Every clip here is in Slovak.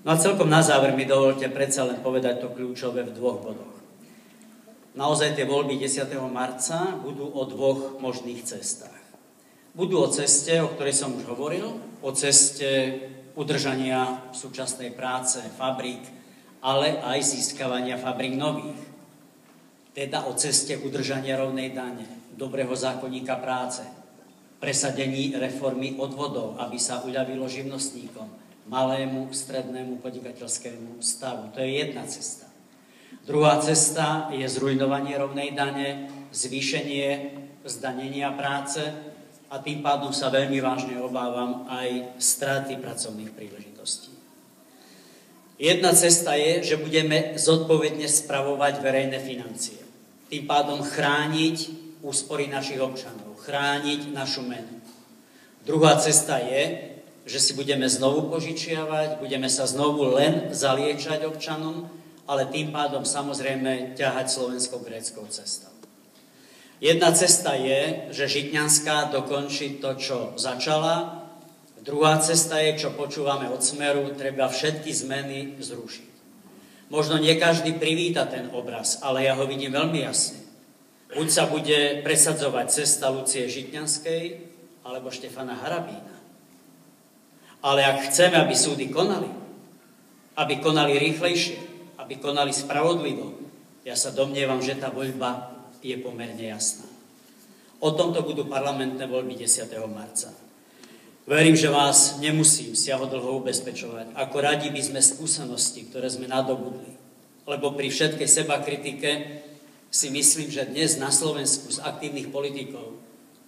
No a celkom na záver mi dovolte predsa len povedať to kľúčové v 2 bodoch. Naozaj tie voľby 10. marca budú o 2 možných cestách. Budú o ceste, o ktorej som už hovoril, o ceste udržania súčasnej práce fabrík, ale aj získavania fabrík nových. Teda o ceste udržania rovnej dane, dobrého zákonníka práce, presadení reformy odvodov, aby sa uľavilo živnostníkom, malému, strednému podnikateľskému stavu. To je jedna cesta. Druhá cesta je zruľnovanie rovnej dane, zvýšenie zdanenia práce a tým pádom sa veľmi vážne obávam aj straty pracovných príležitostí. Jedna cesta je, že budeme zodpovedne spravovať verejné financie. Tým pádom chrániť úspory našich občanov, chrániť našu menu. Druhá cesta je, že si budeme znovu požičiavať, budeme sa znovu len zaliečať občanom, ale tým pádom samozrejme ťahať slovensko-gréckou cestou. Jedna cesta je, že Žitňanská dokončí to, čo začala. Druhá cesta je, čo počúvame od Smeru, treba všetky zmeny zrušiť. Možno nie každý privíta ten obraz, ale ja ho vidím veľmi jasne. Buď sa bude presadzovať cesta Lucie Žitňanskej, alebo Štefana Harabína. Ale ak chceme, aby súdy konali, aby konali rýchlejšie, aby konali spravodlivo, ja sa domnievam, že tá voľba je pomerne jasná. O tomto budú parlamentné voľby 10. marca. Verím, že vás nemusím siahodlho ubezpečovať, ako radi by sme skúsenosti, ktoré sme nadobudli. Lebo pri všetkej sebakritike si myslím, že dnes na Slovensku z aktívnych politikov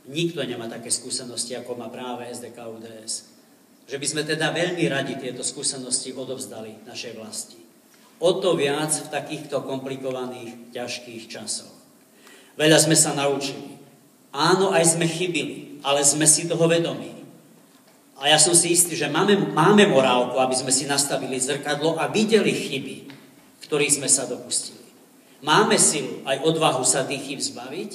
nikto nemá také skúsenosti, ako má práve SDK UDS. Že by sme teda veľmi radi tieto skúsenosti odovzdali našej vlasti. O to viac v takýchto komplikovaných, ťažkých časoch. Veľa sme sa naučili. Áno, aj sme chybili, ale sme si toho vedomí. A ja som si istý, že máme morálku, aby sme si nastavili zrkadlo a videli chyby, ktorých sme sa dopustili. Máme silu aj odvahu sa tých chýb zbaviť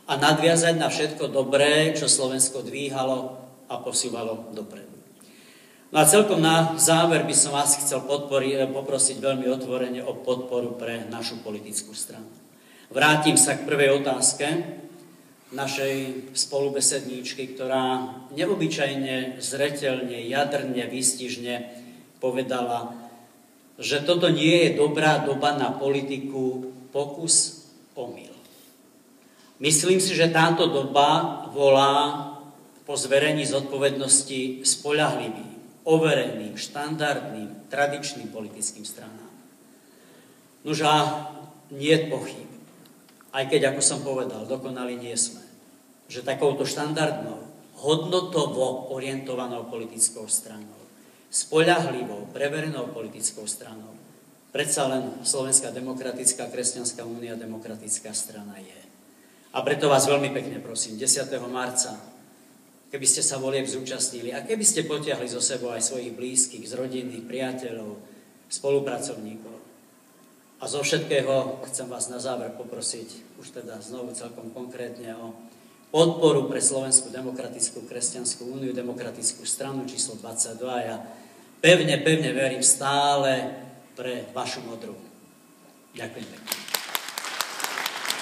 a nadviazať na všetko dobré, čo Slovensko dvíhalo a posúvalo dopredu. No a celkom na záver by som vás chcel poprosiť veľmi otvorene o podporu pre našu politickú stranu. Vrátim sa k prvej otázke našej spolubesedníčky, ktorá neobyčajne, zreteľne, jadrne, výstižne povedala, že toto nie je dobrá doba na politiku, pokus, omyl. Myslím si, že táto doba volá po zverení zodpovednosti spoľahlivým, overeným, štandardným, tradičným politickým stranám. Nuž a nie je pochyb, aj keď, ako som povedal, dokonali nie sme, že takouto štandardnou, hodnotovo orientovanou politickou stranou, spoľahlivou, preverenou politickou stranou, predsa len Slovenská demokratická kresťanská únia demokratická strana je. A preto vás veľmi pekne prosím, 10. marca, keby ste sa volieb zúčastnili a keby ste potiahli zo sebou aj svojich blízkych, z rodinných, priateľov, spolupracovníkov. A zo všetkého chcem vás na záver poprosiť, už teda znovu celkom konkrétne, o podporu pre Slovenskú demokratickú kresťanskú úniu, demokratickú stranu číslo 22. Ja pevne verím stále pre vašu modru. Ďakujem pekne.